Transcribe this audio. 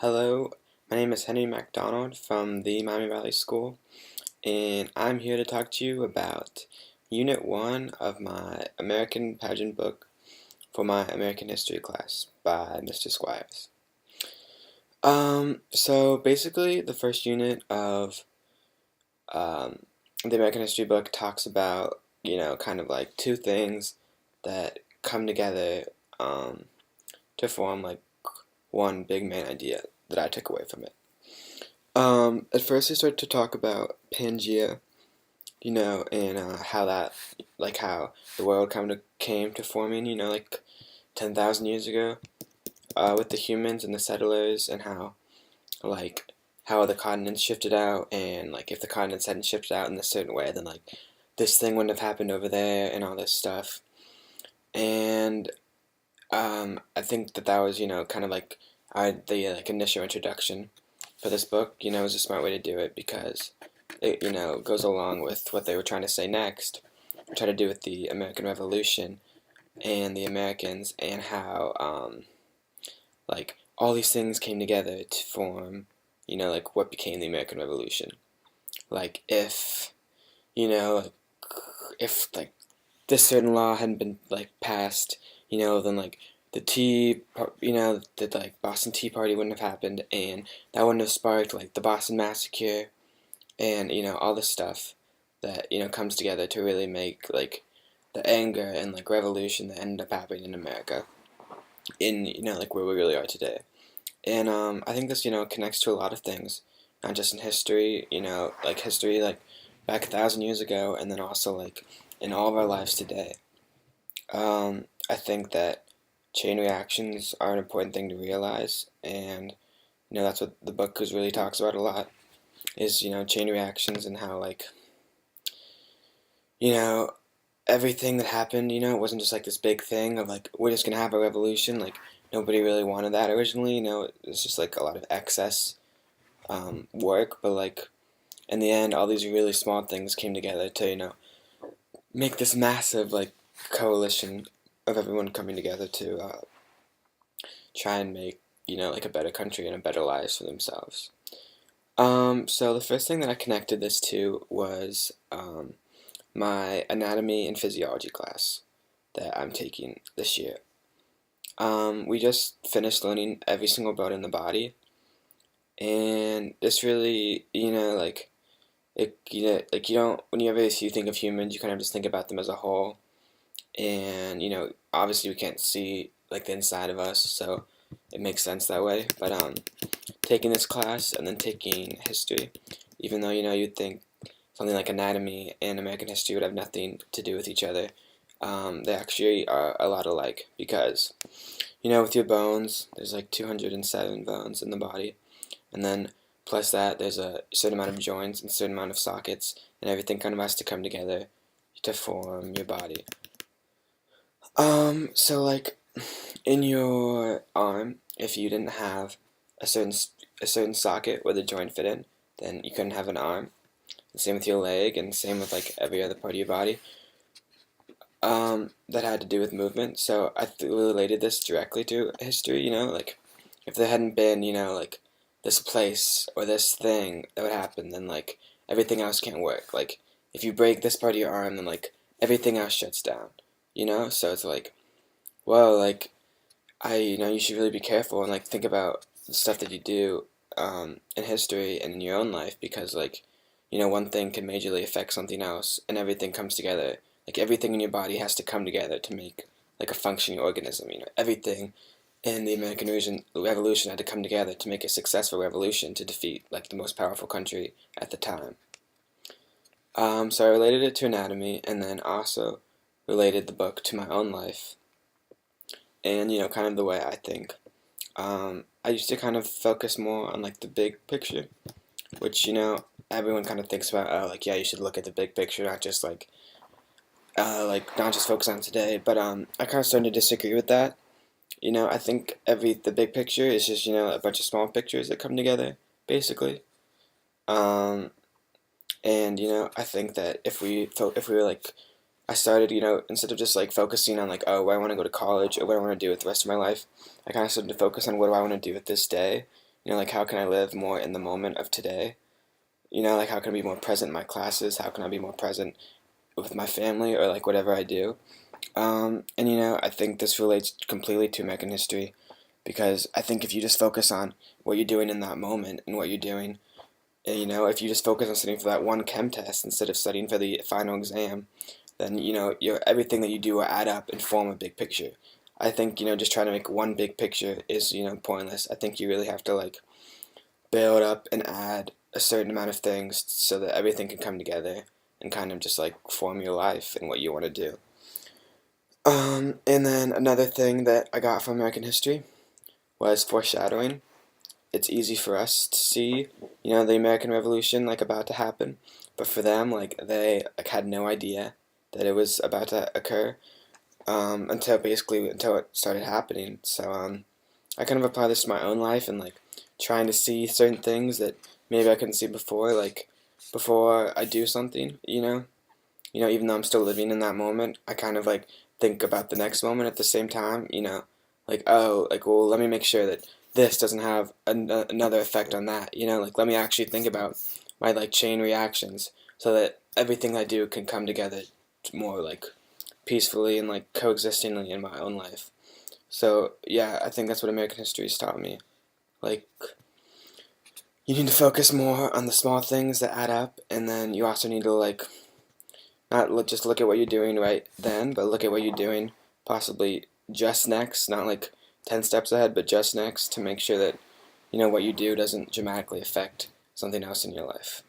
Hello, my name is Henry MacDonald from the Miami Valley School, and I'm here to talk to you about Unit 1 of my American Pageant book for my American History class by Mr. Squires. So basically, the first unit of um, the American History book talks about, kind of like two things that come together to form like one big main idea that I took away from it. At first I started to talk about Pangea, and how the world came to forming, like 10,000 years ago, with the humans and the settlers, and like, how the continents shifted out, and, like, if the continents hadn't shifted out in a certain way, then, like, this thing wouldn't have happened over there, and all this stuff. And, I think that was, kind of like, the initial introduction for this book, is a smart way to do it because it, goes along with what they were trying to say next, try to do with the American Revolution and the Americans and how, like, all these things came together to form, like, what became the American Revolution. Like, like, if this certain law hadn't been, like, passed, then, like, the like Boston Tea Party wouldn't have happened, and that wouldn't have sparked like the Boston Massacre, and all this stuff that comes together to really make like the anger and like revolution that ended up happening in America, in like where we really are today. And I think this connects to a lot of things, not just in history, like history like back 1,000 years ago, and then also like in all of our lives today. I think that chain reactions are an important thing to realize, and that's what the book is really talks about a lot, is chain reactions and how like you know everything that happened, it wasn't just like this big thing of like we're just gonna have a revolution. Like nobody really wanted that originally. It's just like a lot of excess work, but like in the end, all these really small things came together to make this massive like coalition of everyone coming together to try and make like a better country and a better lives for themselves. So the first thing that I connected this to was my anatomy and physiology class that I'm taking this year. We just finished learning every single bone in the body, and this really, like like you don't whenever you think of humans, you kind of just think about them as a whole, and obviously we can't see like the inside of us, so it makes sense that way. But taking this class and then taking history, even though you'd think something like anatomy and American history would have nothing to do with each other, they actually are a lot alike because with your bones, there's like 207 bones in the body, and then plus that there's a certain amount of joints and a certain amount of sockets, and everything kind of has to come together to form your body. So like in your arm, if you didn't have a certain socket where the joint fit in, then you couldn't have an arm. The same with your leg, and same with like every other part of your body. That had to do with movement. So I related this directly to history. Like if there hadn't been, like this place or this thing that would happen, then like everything else can't work. Like if you break this part of your arm, then like everything else shuts down. So it's like, whoa, like you should really be careful and like think about the stuff that you do in history and in your own life, because like one thing can majorly affect something else, and everything comes together. Like everything in your body has to come together to make like a functioning organism. Everything in the American Revolution had to come together to make a successful revolution to defeat like the most powerful country at the time. So I related it to anatomy, and then also related the book to my own life, and kind of the way I think. I used to kind of focus more on like the big picture, which everyone kind of thinks about. Oh, like yeah, you should look at the big picture, not just like not just focus on today. But I kind of started to disagree with that. I think the big picture is just a bunch of small pictures that come together, basically. Um, and I think that if we were like I started, instead of just like focusing on like, oh, I want to go to college or what I want to do with the rest of my life, I kind of started to focus on what do I want to do with this day, like how can I live more in the moment of today? Like how can I be more present in my classes? How can I be more present with my family or like whatever I do? And I think this relates completely to American history because I think if you just focus on what you're doing in that moment and what you're doing, if you just focus on studying for that one chem test instead of studying for the final exam, then your everything that you do will add up and form a big picture. I think just trying to make one big picture is pointless. I think you really have to like build up and add a certain amount of things so that everything can come together and kind of just like form your life and what you want to do. And then another thing that I got from American history was foreshadowing. It's easy for us to see, the American Revolution like about to happen, but for them, like they like had no idea that it was about to occur until it started happening. So I kind of apply this to my own life and like trying to see certain things that maybe I couldn't see before, like before I do something, even though I'm still living in that moment, I kind of like think about the next moment at the same time, like oh, like well, let me make sure that this doesn't have another effect on that, like let me actually think about my like chain reactions so that everything I do can come together more like peacefully and like coexistingly in my own life. So yeah, I think that's what American history has taught me. Like you need to focus more on the small things that add up, and then you also need to like not just look at what you're doing right then, but look at what you're doing possibly just next, not like 10 steps ahead, but just next to make sure that what you do doesn't dramatically affect something else in your life.